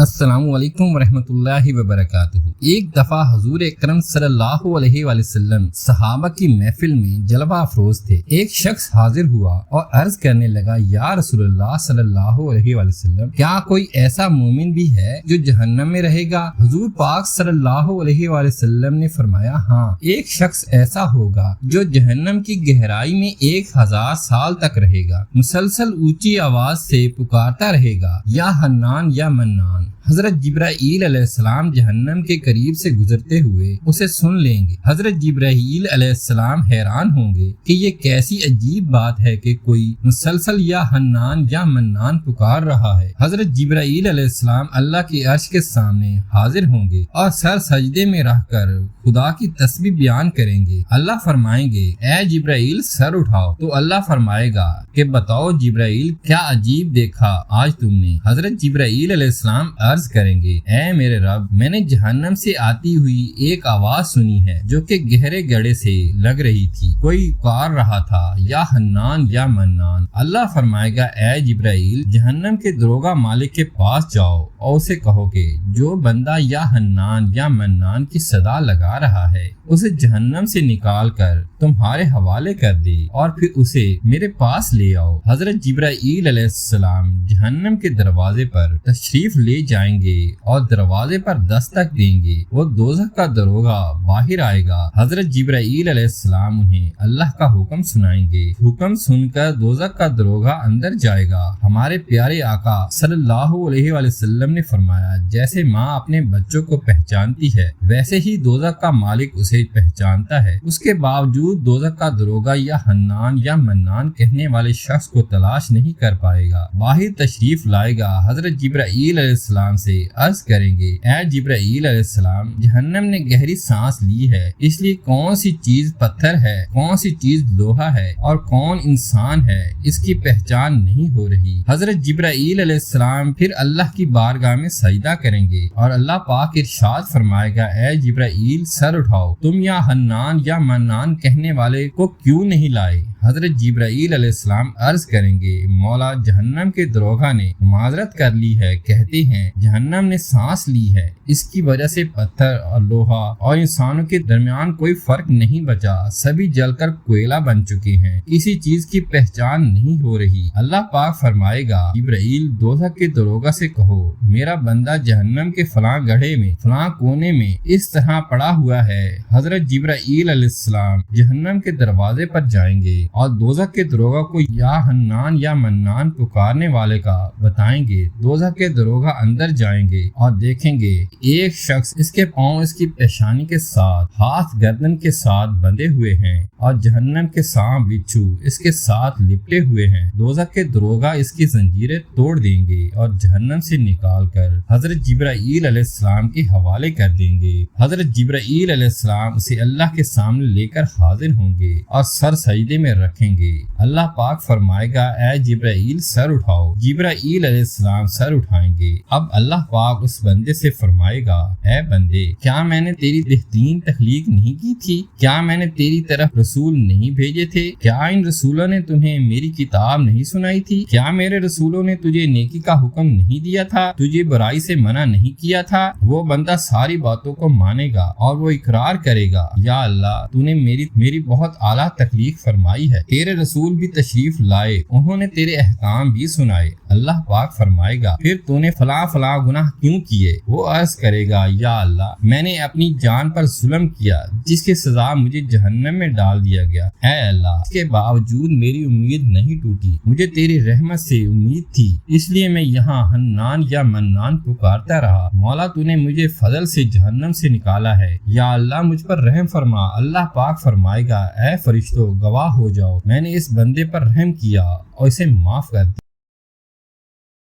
अस्सलाम वालेकुम रहमतुल्लाहि व बरकातुहू। एक दफा हुजूर अकरम सल्लल्लाहु अलैहि वसल्लम सहाबा की महफिल में जलवा अफरोज थे। एक शख्स हाजिर हुआ और अर्ज करने लगा, या रसूलुल्लाह सल्लल्लाहु अलैहि वसल्लम, क्या कोई ऐसा मोमिन भी है जो जहन्नम में रहेगा? हुजूर पाक सल्लल्लाहु अलैहि वसल्लम ने फरमाया, हाँ, एक शख्स ऐसा होगा जो जहन्नम की गहराई में 1000 साल तक रहेगा, मुसलसल ऊंची आवाज से पुकारता रहेगा, या हन्नान या मन्नान। हजरत जिब्राईल अलैहिस्सलाम जहन्नम के करीब से गुजरते हुए उसे सुन लेंगे। हजरत जिब्राईल अलैहिस्सलाम हैरान होंगे कि ये कैसी अजीब बात है कि कोई मुसलसल या हन्नान या मन्नान पुकार रहा है। हजरत जिब्राईल अलैहिस्सलाम अल्लाह के अर्श के सामने हाजिर होंगे और सर सजदे में रहकर खुदा की तस्बीह बयान करेंगे। अल्लाह फरमाएंगे, ए जिब्राईल सर उठाओ। तो अल्लाह फरमाएगा कि बताओ जिब्राईल, क्या अजीब देखा आज तुमने? हजरत जिब्राईल अलैहिस्सलाम अर्ज करेंगे, ए मेरे रब, मैंने जहन्नम से आती हुई एक आवाज सुनी है जो कि गहरे गड्ढे से लग रही थी। कोई पुकार रहा था, या हन्नान या मन्नान। अल्लाह फरमाएगा, ए जिब्राईल, जहन्नम के दरोगा मालिक के पास जाओ और उसे कहो कि जो बंदा या हन्नान या मन्नान की सदा लगा रहा है उसे जहन्नम से निकाल कर तुम्हारे हवाले कर दे और फिर उसे मेरे पास ले आओ। हजरत जिब्राईल अलैहिस्सलाम जहन्नम के दरवाजे पर तशरीफ ले जाएंगे और दरवाजे पर दस्तक देंगे। वो दोज़ख का दरोगा बाहर आएगा। हजरत जिब्राईल अलैहिस्सलाम उन्हें अल्लाह का हुक्म सुनाएंगे। हुक्म सुनकर दोज़ख का दरोगा अंदर जाएगा। हमारे प्यारे आका सल्लल्लाहु अलैहि वसल्लम ने फरमाया, जैसे माँ अपने बच्चों को पहचानती है वैसे ही दोज़ख का मालिक उसे पहचानता है। उसके बावजूद दोज़ख का दरोगा या हन्नान या मन्नान कहने वाले शख्स को तलाश नहीं कर पाएगा। बाहर तशरीफ लाएगा। हजरत जिब्राईल अलैहिस्सलाम से अर्ज करेंगे, ए जिब्राईल अलैहिस्सलाम, जहन्नम ने गहरी सांस ली है, इसलिए कौन सी चीज पत्थर है, कौन सी चीज लोहा है और कौन इंसान है, इसकी पहचान नहीं हो रही। हजरत जिब्राईल अलैहिस्सलाम फिर अल्लाह की बारगाह में सजदा करेंगे और अल्लाह पाक इरशाद फरमाएगा, ए जिब्राईल सर उठाओ, तुम या हन्नान या मन्नान कहने वाले को क्यों नहीं लाए? हजरत जिब्राईल अलैहिस्सलाम अर्ज करेंगे, मौला, जहन्नम के दरोगा ने माजरत कर ली है। कहते हैं जहन्नम ने सांस ली है, इसकी वजह से पत्थर और लोहा और इंसानों के दरमियान कोई फर्क नहीं बचा, सभी जलकर कोयला बन चुके हैं, किसी चीज की पहचान नहीं हो रही। अल्लाह पाक फरमाएगा, जिब्राईल दोज़ख के दरोगा से कहो, मेरा बंदा जहन्नम के फलां गड्ढे में फलां कोने में इस तरह पड़ा हुआ है। हजरत जिब्राईल अलैहिस्सलाम जहन्नम के दरवाजे पर जाएंगे और दोज़ख के दरोगा को या हन्नान या मन्नान पुकारने वाले का बताएंगे। दोज़ख के दरोगा अंदर जाएंगे और देखेंगे एक शख्स इसके पांव इसकी पेशानी के साथ, हाथ गर्दन के साथ बंधे हुए हैं और जहन्नम के सांप बिच्छू इसके साथ लिपटे हुए हैं। दोज़ख के दरोगा इसकी जंजीरें तोड़ देंगे और जहन्नम से निकाल कर हजरत जिब्राईल अलैहिस्सलाम के हवाले कर देंगे। हजरत जिब्राईल अलैहिस्सलाम उसे अल्लाह के सामने लेकर हाजिर होंगे और सर सजदे में रखेंगे। अल्लाह पाक फरमाएगा, ए जिब्राईल सर उठाओ। जिब्राईल अलैहिस्सलाम सर उठाएंगे। अब अल्लाह पाक उस बंदे से फरमाएगा, ए बंदे, क्या मैंने तेरी बेहतरीन तख्लीक नहीं की थी? क्या मैंने तेरी तरफ रसूल नहीं भेजे थे? क्या इन रसूलों ने तुम्हें मेरी किताब नहीं सुनाई थी? क्या मेरे रसूलों ने तुझे नेकी का हुक्म नहीं दिया था, तुझे बुराई से मना नहीं किया था? वो बंदा सारी बातों को मानेगा और वो इकरार करेगा, या अल्लाह, तूने मेरी बहुत आला तख्लीक फरमाई है, तेरे रसूल भी तशरीफ लाए, उन्होंने तेरे अहकाम भी सुनाए। अल्लाह पाक फरमाएगा, फिर तूने फला फला गुनाह क्यों किए? वो अर्ज करेगा, या अल्लाह, मैंने अपनी जान पर जुल्म किया जिसकी सजा मुझे जहन्नम में डाल दिया गया है। अल्लाह, इसके बावजूद मेरी उम्मीद नहीं टूटी, मुझे तेरी रहमत से उम्मीद थी, इसलिए मैं यहाँ हन्नान या मन्नान पुकारता रहा। मौला, तूने मुझे फजल से जहन्नम से निकाला है, या अल्लाह, मुझ पर रहम फरमा। अल्लाह पाक फरमाएगा, ए फरिश्तों, गवाह हो जाओ, मैंने इस बंदे पर रहम किया और इसे माफ कर दिया।